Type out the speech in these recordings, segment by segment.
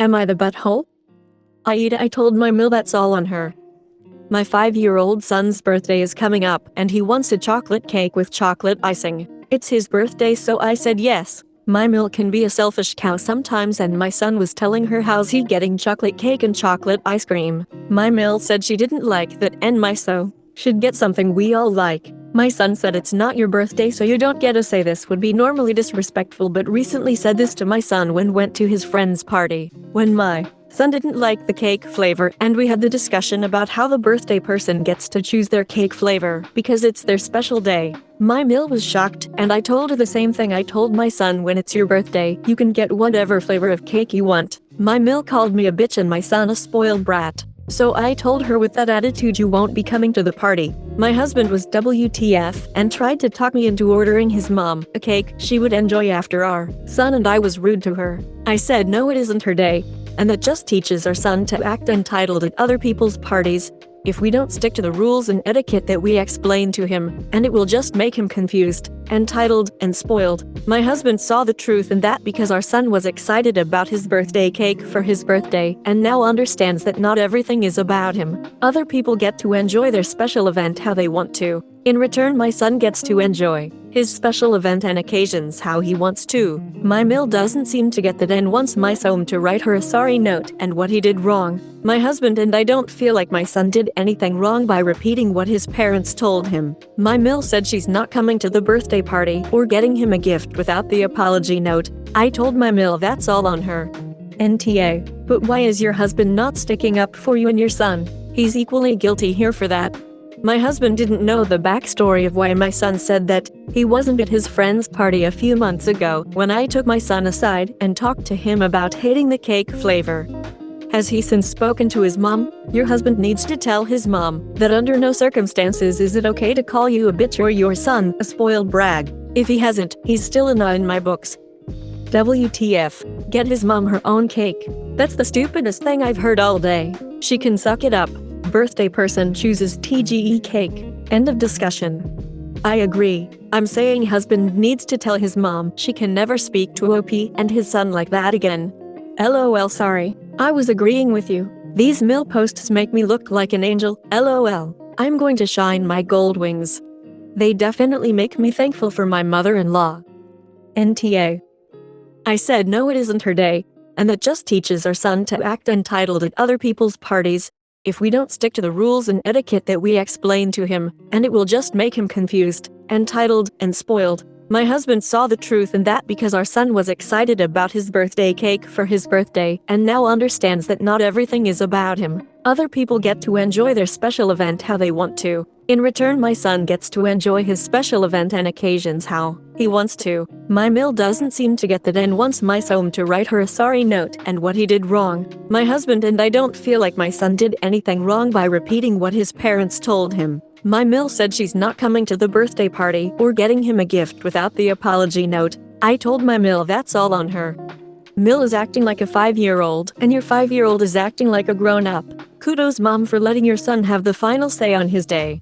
Am I the butthole? I told my Mill that's all on her. My 5-year-old son's birthday is coming up and he wants a chocolate cake with chocolate icing. It's his birthday, so I said yes. My Mill can be a selfish cow sometimes, and my son was telling her how's he getting chocolate cake and chocolate ice cream. My Mill said she didn't like that and my so should get something we all like. My son said it's not your birthday, so you don't get to say this would be normally disrespectful, but recently said this to my son when went to his friend's party. When my son didn't like the cake flavor and we had the discussion about how the birthday person gets to choose their cake flavor because it's their special day. My Mill was shocked, and I told her the same thing I told my son: when it's your birthday, you can get whatever flavor of cake you want. My Mill called me a bitch and my son a spoiled brat. So I told her, with that attitude you won't be coming to the party. My husband was WTF and tried to talk me into ordering his mom a cake she would enjoy after our son and I was rude to her. I said no, it isn't her day, and that just teaches our son to act entitled at other people's parties if we don't stick to the rules and etiquette that we explain to him, and it will just make him confused, entitled, and spoiled. My husband saw the truth in that because our son was excited about his birthday cake for his birthday and now understands that not everything is about him. Other people get to enjoy their special event how they want to. In return, my son gets to enjoy his special event and occasions how he wants to. My Mill doesn't seem to get that and wants my son to write her a sorry note and what he did wrong. My husband and I don't feel like my son did anything wrong by repeating what his parents told him. My Mill said she's not coming to the birthday party or getting him a gift without the apology note. I told my Mill that's all on her. NTA. But why is your husband not sticking up for you and your son? He's equally guilty here for that. My husband didn't know the backstory of why my son said that he wasn't at his friend's party a few months ago when I took my son aside and talked to him about hating the cake flavor. Has he since spoken to his mom? Your husband needs to tell his mom that under no circumstances is it okay to call you a bitch or your son a spoiled brat. If he hasn't, he's still a no in my books. WTF. Get his mom her own cake. That's the stupidest thing I've heard all day. She can suck it up. Birthday person chooses TGE cake. End of discussion. I agree. I'm saying husband needs to tell his mom she can never speak to OP and his son like that again. LOL, sorry. I was agreeing with you. These Mill posts make me look like an angel. LOL. I'm going to shine my gold wings. They definitely make me thankful for my mother-in-law. NTA. I said no, it isn't her day, and that just teaches our son to act entitled at other people's parties if we don't stick to the rules and etiquette that we explain to him, and it will just make him confused, entitled, and spoiled. My husband saw the truth in that because our son was excited about his birthday cake for his birthday and now understands that not everything is about him. Other people get to enjoy their special event how they want to. In return, my son gets to enjoy his special event and occasions how he wants to. My Mill doesn't seem to get that and wants my son to write her a sorry note and what he did wrong. My husband and I don't feel like my son did anything wrong by repeating what his parents told him. My Mill said she's not coming to the birthday party or getting him a gift without the apology note. I told my Mill that's all on her. Mill is acting like a 5-year-old, and your 5-year-old is acting like a grown-up. Kudos, mom, for letting your son have the final say on his day.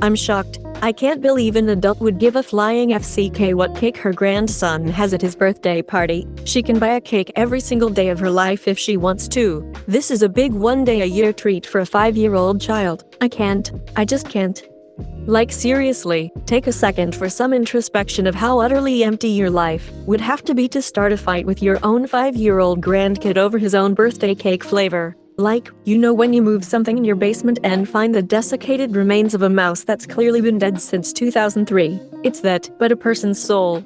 I'm shocked. I can't believe an adult would give a flying FCK what cake her grandson has at his birthday party. She can buy a cake every single day of her life if she wants to. This is a big one-day-a-year treat for a 5-year-old child. I just can't. Like, seriously, take a second for some introspection of how utterly empty your life would have to be to start a fight with your own 5-year-old grandkid over his own birthday cake flavor. Like, you know when you move something in your basement and find the desiccated remains of a mouse that's clearly been dead since 2003. It's that, but a person's soul.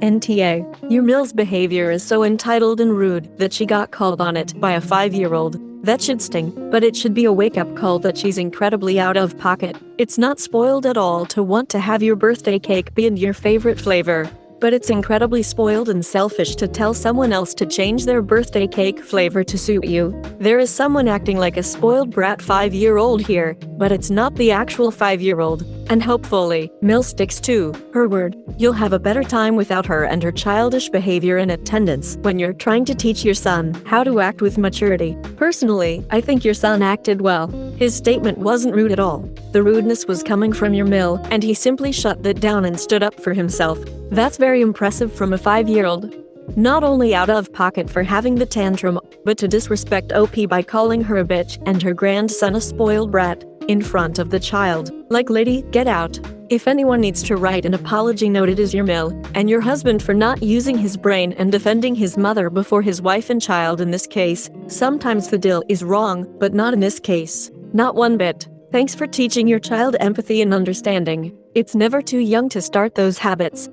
NTA. Your Mill's behavior is so entitled and rude that she got called on it by a 5-year-old. That should sting, but it should be a wake-up call that she's incredibly out of pocket. It's not spoiled at all to want to have your birthday cake be in your favorite flavor, but it's incredibly spoiled and selfish to tell someone else to change their birthday cake flavor to suit you. There is someone acting like a spoiled brat 5-year-old here, but it's not the actual 5-year-old. And hopefully, Mill sticks to her word. You'll have a better time without her and her childish behavior and attendance when you're trying to teach your son how to act with maturity. Personally, I think your son acted well. His statement wasn't rude at all. The rudeness was coming from your Mill, and he simply shut that down and stood up for himself. That's very impressive from a 5-year-old. Not only out of pocket for having the tantrum, but to disrespect OP by calling her a bitch and her grandson a spoiled brat in front of the child. Like, lady, get out. If anyone needs to write an apology note, it is your mill and your husband for not using his brain and defending his mother before his wife and child in this case. Sometimes the deal is wrong, but not in this case. Not one bit. Thanks for teaching your child empathy and understanding. It's never too young to start those habits.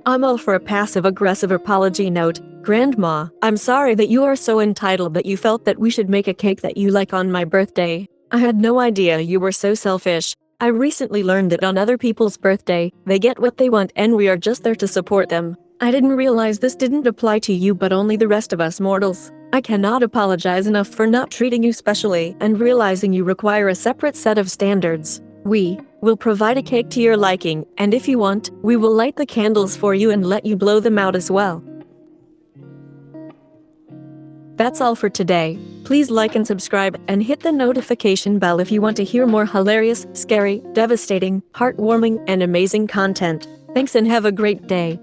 I'm all for a passive-aggressive apology note. Grandma, I'm sorry that you are so entitled that you felt that we should make a cake that you like on my birthday. I had no idea you were so selfish. I recently learned that on other people's birthday, they get what they want and we are just there to support them. I didn't realize this didn't apply to you but only the rest of us mortals. I cannot apologize enough for not treating you specially and realizing you require a separate set of standards. We will provide a cake to your liking, and if you want, we will light the candles for you and let you blow them out as well. That's all for today. Please like and subscribe and hit the notification bell if you want to hear more hilarious, scary, devastating, heartwarming, and amazing content. Thanks and have a great day.